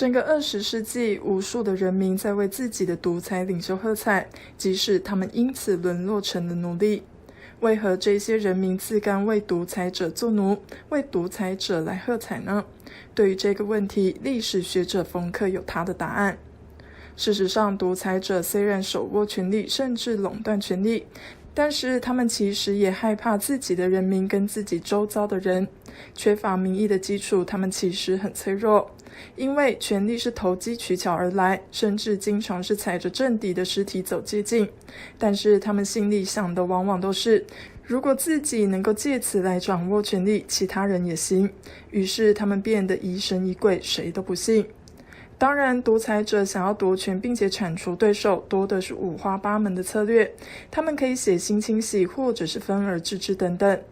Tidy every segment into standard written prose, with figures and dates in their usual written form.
整个20世纪，无数的人民在为自己的独裁领袖喝彩，即使他们因此沦落成了奴隶。为何这些人民自甘为独裁者做奴，为独裁者来喝彩呢？对于这个问题，历史学者冯客有他的答案。事实上，独裁者虽然手握权力，甚至垄断权力，但是他们其实也害怕自己的人民跟自己周遭的人。缺乏民意的基础，他们其实很脆弱，因为权力是投机取巧而来，甚至经常是踩着政敌的尸体走捷径。但是他们心里想的往往都是，如果自己能够借此来掌握权力，其他人也行。于是他们变得疑神疑鬼，谁都不信。当然，独裁者想要夺权并且铲除对手，多的是五花八门的策略。他们可以血腥清洗，或者是分而治之等等。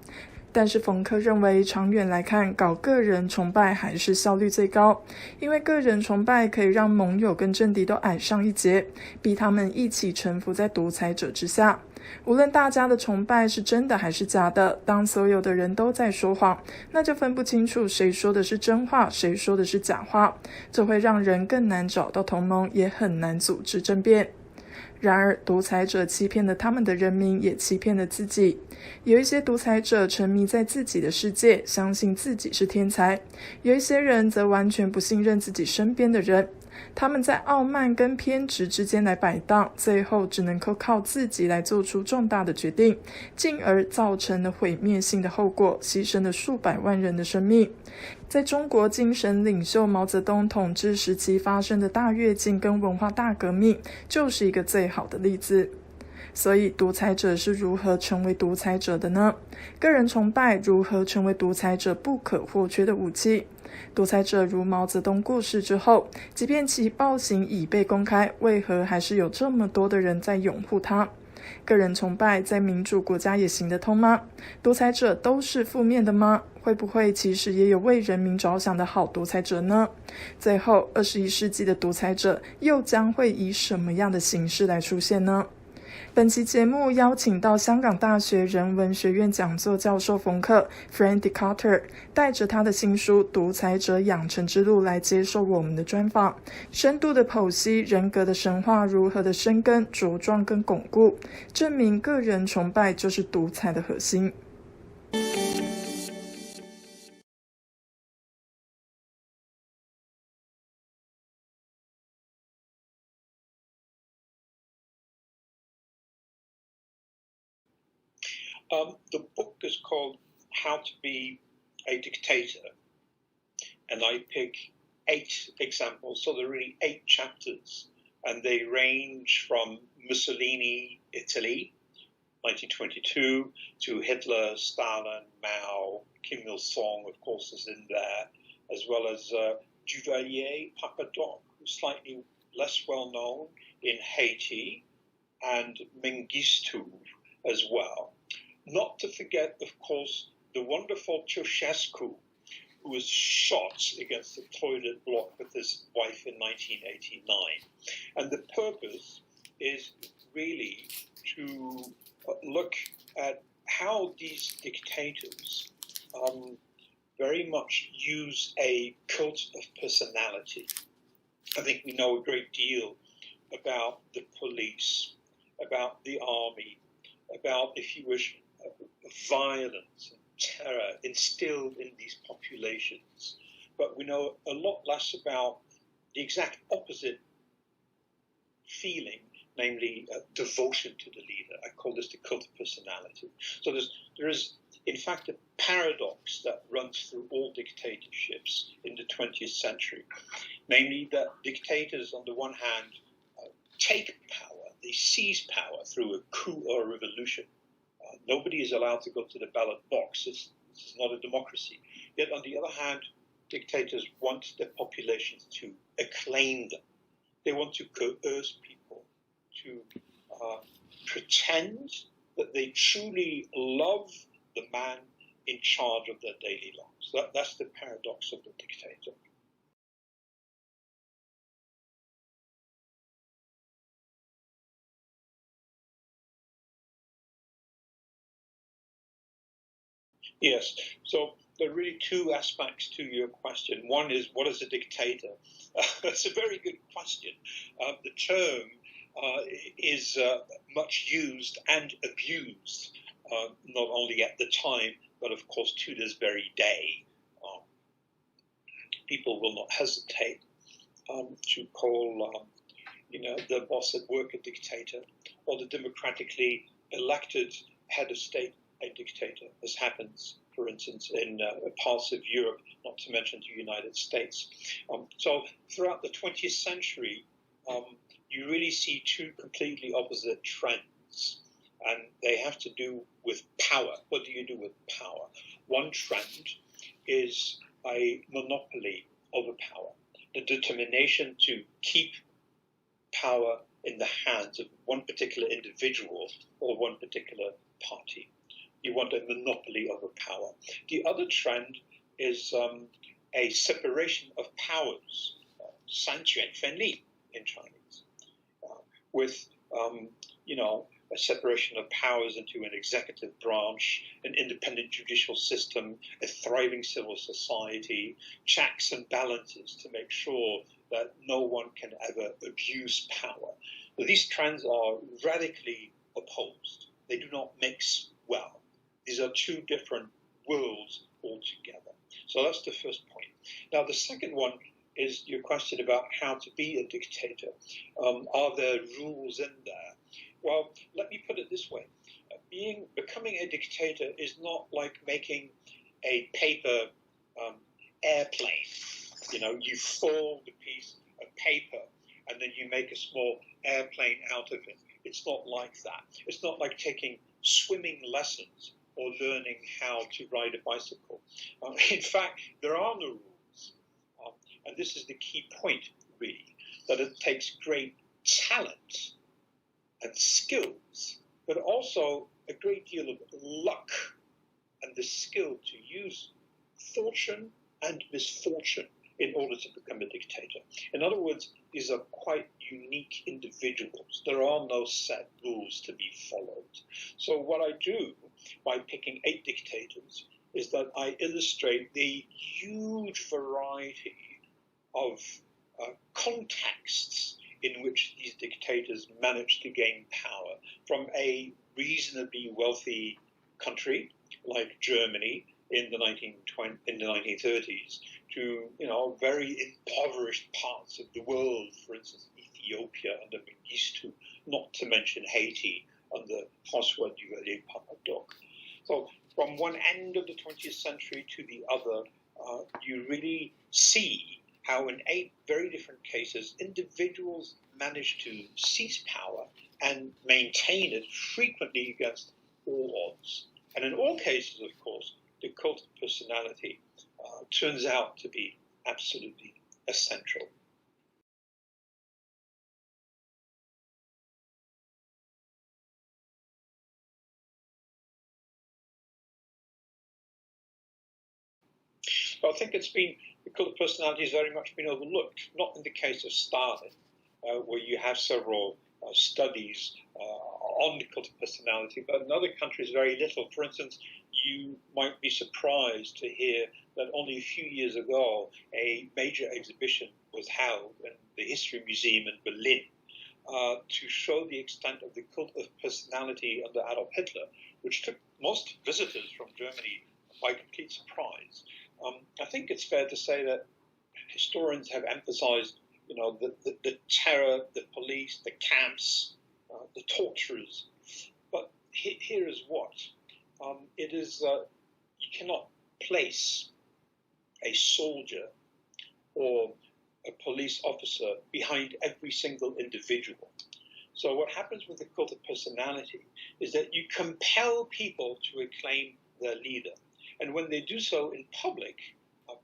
但是冯客认为，长远来看，搞个人崇拜还是效率最高，因为个人崇拜可以让盟友跟政敌都矮上一截，逼他们一起臣服在独裁者之下。无论大家的崇拜是真的还是假的，当所有的人都在说谎，那就分不清楚谁说的是真话，谁说的是假话，这会让人更难找到同盟，也很难组织政变。然而，独裁者欺骗了他们的人民，也欺骗了自己。有一些独裁者沉迷在自己的世界，相信自己是天才；有一些人则完全不信任自己身边的人。他们在傲慢跟偏执之间来摆荡，最后只能够靠自己来做出重大的决定，进而造成了毁灭性的后果，牺牲了数百万人的生命。在中国精神领袖毛泽东统治时期发生的大跃进跟文化大革命，就是一个最好的例子。所以，独裁者是如何成为独裁者的呢？个人崇拜如何成为独裁者不可或缺的武器？独裁者如毛泽东过世之后，即便其暴行已被公开，为何还是有这么多的人在拥护他？个人崇拜在民主国家也行得通吗？独裁者都是负面的吗？会不会其实也有为人民着想的好独裁者呢？最后，21世纪的独裁者又将会以什么样的形式来出现呢？本期节目邀请到香港大学人文学院讲座教授冯客 Frank Dikotter， 带着他的新书《独裁者养成之路》来接受我们的专访，深度的剖析人格的神话如何的生根、茁壮跟巩固，证明个人崇拜就是独裁的核心。The book is called How to Be a Dictator, and I pick 8 examples, so there are really 8 chapters, and they range from Mussolini, Italy, 1922, to Hitler, Stalin, Mao, Kim Il-sung, of course, is in there, as well as Duvalier, Papadoc, who's slightly less well known, in Haiti, and Mengistu as well. Not to forget, of course, the wonderful Ceausescu, who was shot against the toilet block with his wife in 1989. And the purpose is really to look at how these dictators very much use a cult of personality. I think we know a great deal about the police, about the army, about, if you wish, violence and terror instilled in these populations. But we know a lot less about the exact opposite feeling, namely devotion to the leader. I call this the cult of personality. So there is, in fact, a paradox that runs through all dictatorships in the 20th century, namely that dictators, on the one hand, take power, they seize power through a coup or a revolution. Nobody is allowed to go to the ballot box. This is not a democracy. Yet, on the other hand, dictators want their populations to acclaim them. They want to coerce people to pretend that they truly love the man in charge of their daily lives. That's the paradox of the dictator. Yes. So there are really two aspects to your question. One is, what is a dictator? That's a very good question. The term is much used and abused, not only at the time, but of course to this very day. People will not hesitate to call the boss at work a dictator, or the democratically elected head of state a dictator, as happens, for instance, in parts of Europe, not to mention the United States. So throughout the 20th century, you really see two completely opposite trends, and they have to do with power. What do you do with power? One trend is a monopoly over power, the determination to keep power in the hands of one particular individual or one particular party. You want a monopoly over power. The other trend is a separation of powers, 三权分立 in Chinese, with a separation of powers into an executive branch, an independent judicial system, a thriving civil society, checks and balances to make sure that no one can ever abuse power. But these trends are radically opposed. They do not mix well. These are two different worlds altogether. So that's the first point. Now, the second one is your question about how to be a dictator. Are there rules in there? Well, let me put it this way. Becoming a dictator is not like making a paper airplane. You fold a piece of paper and then you make a small airplane out of it. It's not like that. It's not like taking swimming lessons or learning how to ride a bicycle. In fact, there are no rules. And this is the key point, really, that it takes great talent and skills, but also a great deal of luck and the skill to use fortune and misfortune in order to become a dictator. In other words, these are quite unique individuals. There are no set rules to be followed. So what I do by picking 8 dictators is that I illustrate the huge variety of contexts in which these dictators manage to gain power, from a reasonably wealthy country like Germany in the 1930s to very impoverished parts of the world, for instance Ethiopia under Mengistu, not to mention Haiti under François Duvalier-Papadoc. So from one end of the 20th century to the other, you really see how in 8 very different cases, individuals manage to seize power and maintain it, frequently against all odds. And in all cases, of course, the cult of personality turns out to be absolutely essential. But I think the cult of personality has very much been overlooked, not in the case of Stalin, where you have several studies on the cult of personality, but in other countries very little. For instance, you might be surprised to hear that only a few years ago a major exhibition was held in the History Museum in Berlin to show the extent of the cult of personality under Adolf Hitler, which took most visitors from Germany by complete surprise. I think it's fair to say that historians have emphasized, the terror, the police, the camps, the torturers. But here is what. It is, you cannot place a soldier or a police officer behind every single individual. So what happens with the cult of personality is that you compel people to acclaim their leader. And when they do so in public,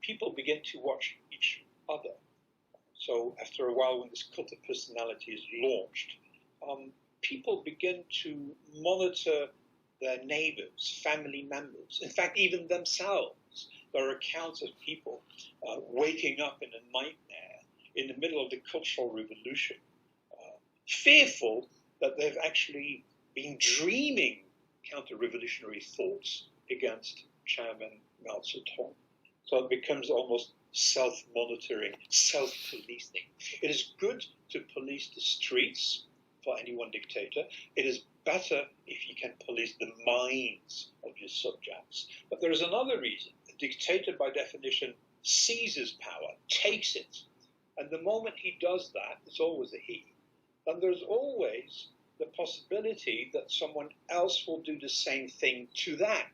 people begin to watch each other. So after a while, when this cult of personality is launched, people begin to monitor their neighbors, family members, in fact, even themselves. There are accounts of people waking up in a nightmare in the middle of the Cultural Revolution, fearful that they've actually been dreaming counter-revolutionary thoughts against Chairman Mao Zedong. So it becomes almost self-monitoring, self-policing. It is good to police the streets for any one dictator. It is better if you can police the minds of your subjects. But there is another reason. A dictator, by definition, seizes power, takes it. And the moment he does that, it's always a he, then there's always the possibility that someone else will do the same thing to that.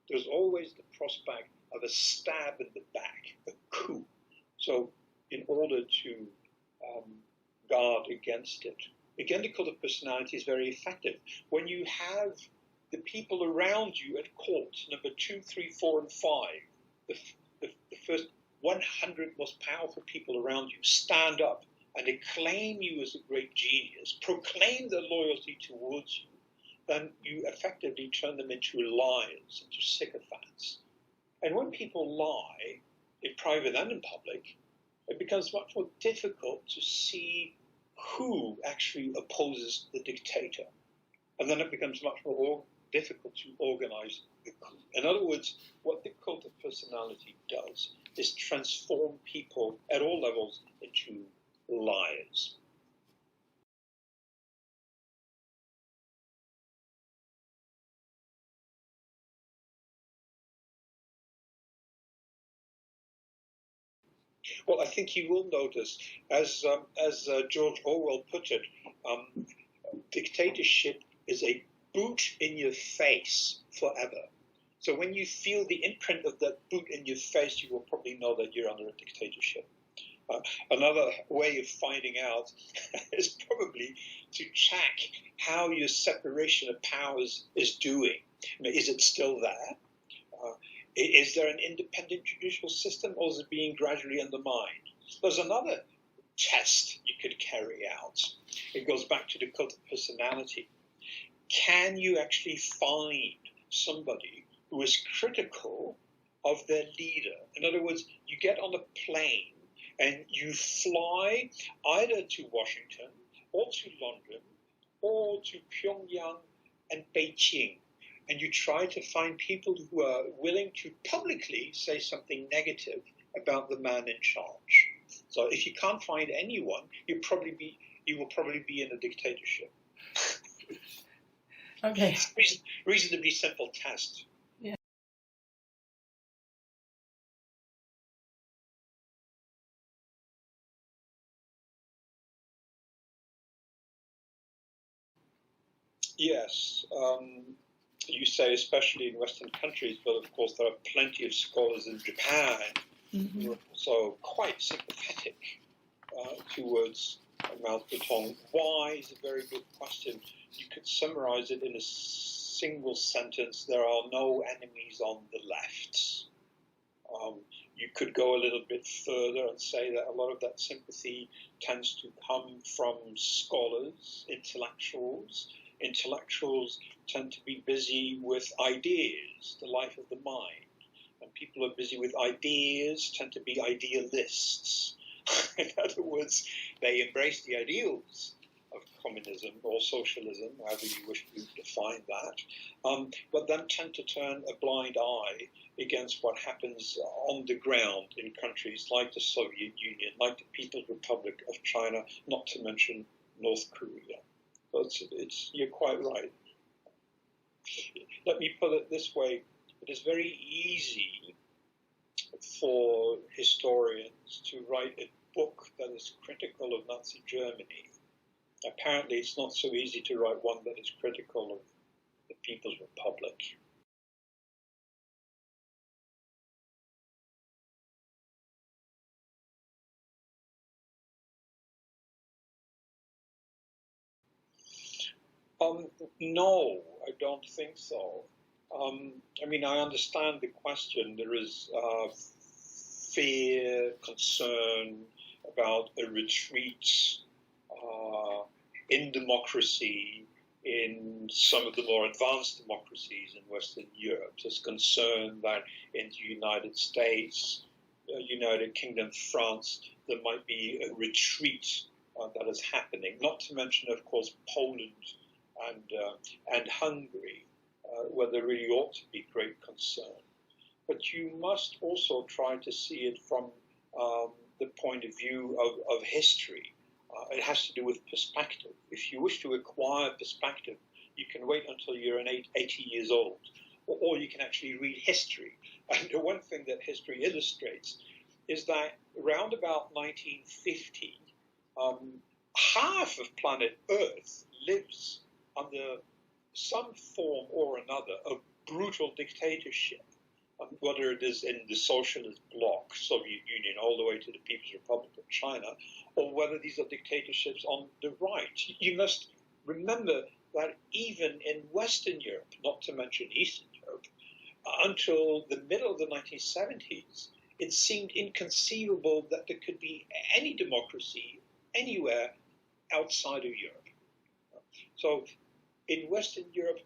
There's always the prospect of a stab in the back, a coup. So in order to guard against it, again, the cult of personality is very effective. When you have the people around you at court, number 2, 3, 4, and 5, the first 100 most powerful people around you stand up and acclaim you as a great genius, proclaim their loyalty towards you, then you effectively turn them into liars, into sycophants. And when people lie, in private and in public, it becomes much more difficult to see who actually opposes the dictator. And then it becomes much more difficult to organize the coup. In other words, what the cult of personality does is transform people at all levels into liars. Well, I think you will notice, as George Orwell put it, dictatorship is a boot in your face forever. So when you feel the imprint of that boot in your face, you will probably know that you're under a dictatorship. Another way of finding out is probably to check how your separation of powers is doing. I mean, is it still there? Is there an independent judicial system, or is it being gradually undermined? There's another test you could carry out. It goes back to the cult of personality. Can you actually find somebody who is critical of their leader? In other words, you get on a plane and you fly either to Washington or to London or to Pyongyang and Beijing, and you try to find people who are willing to publicly say something negative about the man in charge. So if you can't find anyone, you will probably be in a dictatorship. Okay. Reasonably simple test. Yeah. Yes. You say especially in Western countries, but of course there are plenty of scholars in Japan who are also quite sympathetic towards Mao Zedong. Why is a very good question. You could summarize it in a single sentence: there are no enemies on the left. You could go a little bit further and say that a lot of that sympathy tends to come from scholars, intellectuals. Intellectuals tend to be busy with ideas, the life of the mind. And people who are busy with ideas tend to be idealists. In other words, they embrace the ideals of communism or socialism, however you wish to define that, but then tend to turn a blind eye against what happens on the ground in countries like the Soviet Union, like the People's Republic of China, not to mention North Korea. But you're quite right. Let me put it this way. It is very easy for historians to write a book that is critical of Nazi Germany. Apparently, it's not so easy to write one that is critical of the People's Republic. No, I don't think so. I mean, I understand the question. There is fear, concern about a retreat in democracy in some of the more advanced democracies in Western Europe. There's concern that in the United States, United Kingdom, France, there might be a retreat that is happening. Not to mention, of course, Poland and Hungary, where there really ought to be great concern. but you must also try to see it from the point of view of history. It has to do with perspective. If you wish to acquire perspective, you can wait until you're 80 years old, or you can actually read history. And the one thing that history illustrates is that around about 1950, half of planet Earth lives under some form or another of brutal dictatorship, whether it is in the socialist bloc, Soviet Union, all the way to the People's Republic of China, or whether these are dictatorships on the right. You must remember that even in Western Europe, not to mention Eastern Europe, until the middle of the 1970s, it seemed inconceivable that there could be any democracy anywhere outside of Europe. So in Western Europe,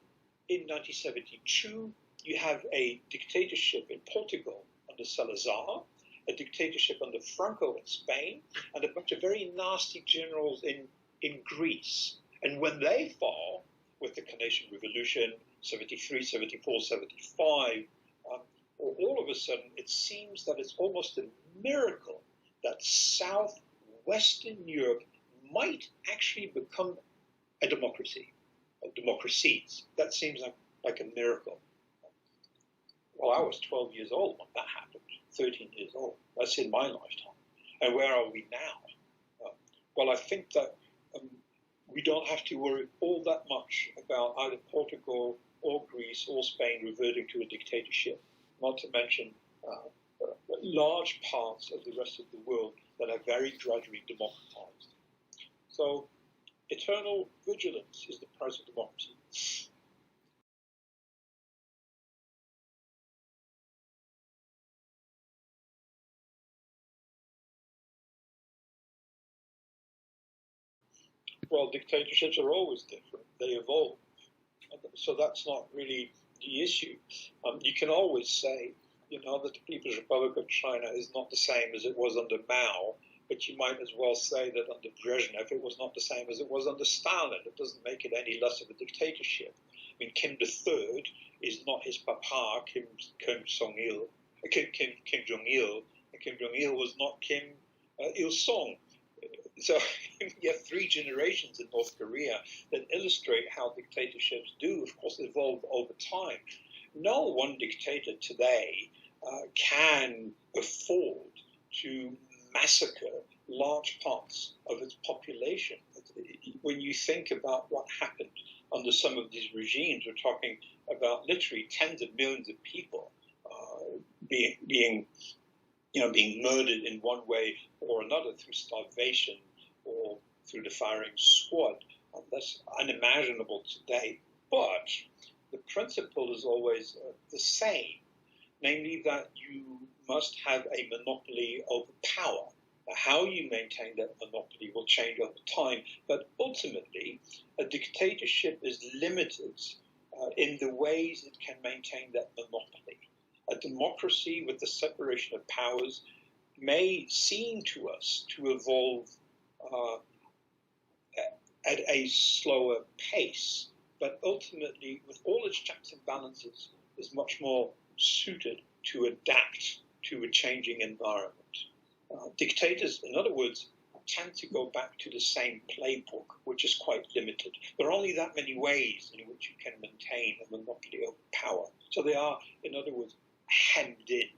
in 1972, you have a dictatorship in Portugal under Salazar, a dictatorship under Franco in Spain, and a bunch of very nasty generals in Greece. And when they fall, with the Carnation Revolution, 73, 74, 75, all of a sudden it seems that it's almost a miracle that southwestern Europe might actually become a democracy, democracies. That seems like a miracle. Well, I was 12 years old when that happened, 13 years old. That's in my lifetime. And where are we now? Well, I think that we don't have to worry all that much about either Portugal or Greece or Spain reverting to a dictatorship, not to mention large parts of the rest of the world that are very gradually democratized. So eternal vigilance is the price of democracy. Well, dictatorships are always different. They evolve. So that's not really the issue. You can always say, that the People's Republic of China is not the same as it was under Mao, but you might as well say that under Brezhnev it was not the same as it was under Stalin. It doesn't make it any less of a dictatorship. I mean, Kim III is not his papa, Kim Jong-il. Kim Jong-il was not Kim Il-sung. So you have three generations in North Korea that illustrate how dictatorships do, of course, evolve over time. No one dictator today can afford to massacre large parts of its population. When you think about what happened under some of these regimes, we're talking about literally tens of millions of people being murdered in one way or another through starvation or through the firing squad. That's unimaginable today. But the principle is always the same, namely that you must have a monopoly over power. How you maintain that monopoly will change over time, but ultimately a dictatorship is limited in the ways it can maintain that monopoly. A democracy with the separation of powers may seem to us to evolve at a slower pace, but ultimately, with all its checks and balances, is much more suited to adapt to a changing environment. Dictators, in other words, tend to go back to the same playbook, which is quite limited. There are only that many ways in which you can maintain a monopoly over power. So they are, in other words, hemmed in.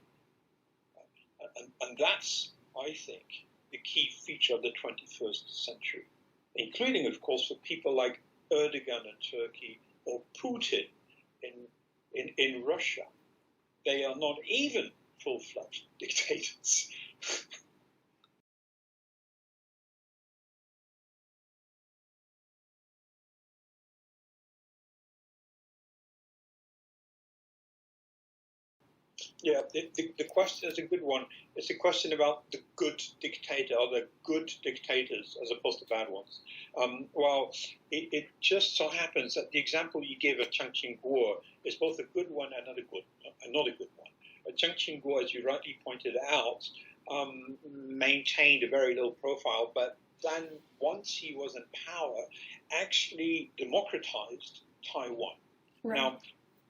And that's, I think, the key feature of the 21st century, including, of course, for people like Erdogan in Turkey or Putin in Russia. They are not even full-fledged dictators. Yeah, the question is a good one. It's a question about the good dictator, or the good dictators as opposed to bad ones. Well, it just so happens that the example you gave of Chiang Ching-kuo is both a good one and not a good one. Chiang Ching-kuo, as you rightly pointed out, maintained a very low profile, but then once he was in power, actually democratized Taiwan. Right. Now,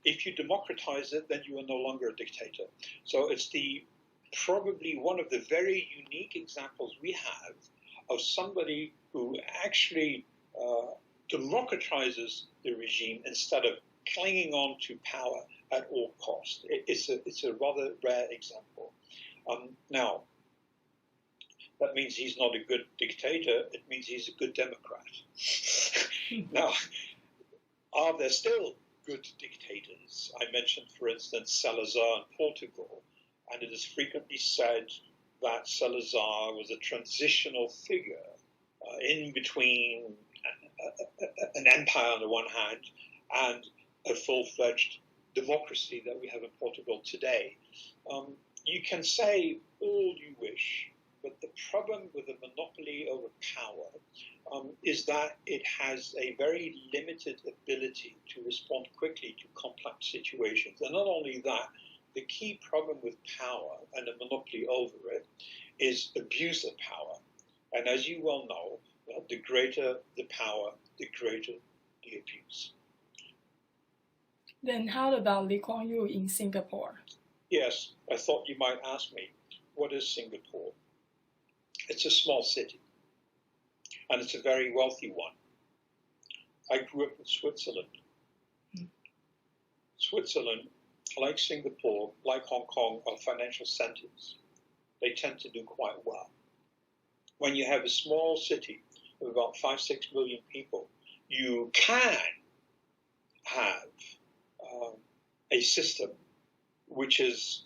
if you democratize it, then you are no longer a dictator. So it's probably one of the very unique examples we have of somebody who actually democratizes the regime instead of clinging on to power at all costs. It's a rather rare example. Now, that means he's not a good dictator. It means he's a good Democrat. Now, are there still good dictators? I mentioned, for instance, Salazar in Portugal, and it is frequently said that Salazar was a transitional figure in between an empire on the one hand and a full-fledged democracy that we have in Portugal today. You can say all you wish, but the problem with the monopoly over power is that it has a very limited ability to respond quickly to complex situations. And not only that, the key problem with power and a monopoly over it is abuse of power. And as you well know, the greater the power, the greater the abuse. Then how about Lee Kuan Yew in Singapore? Yes, I thought you might ask me, what is Singapore? It's a small city, and it's a very wealthy one. I grew up in Switzerland. Switzerland, like Singapore, like Hong Kong, are financial centers. They tend to do quite well. When you have a small city of about 5-6 million people, you can have a system which is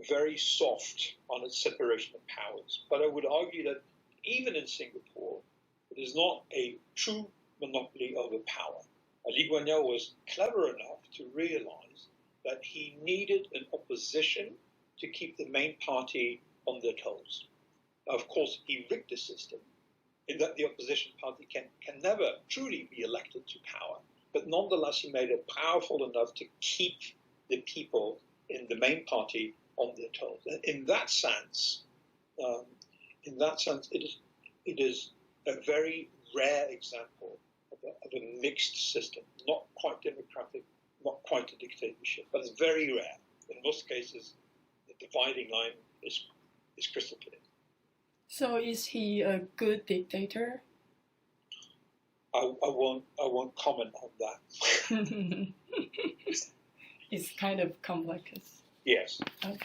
very soft on its separation of powers. But I would argue that even in Singapore, it is not a true monopoly over power. Lee Kuan Yew was clever enough to realize that he needed an opposition to keep the main party on their toes. Of course, he rigged the system in that the opposition party can never truly be elected to power. But nonetheless, he made it powerful enough to keep the people in the main party on their toes. And in that sense, it is a very rare example of a mixed system, not quite democratic, not quite a dictatorship, but it's very rare. In most cases, the dividing line is crystal clear. So is he a good dictator? I won't comment on that. It's kind of complex. Yes. Okay.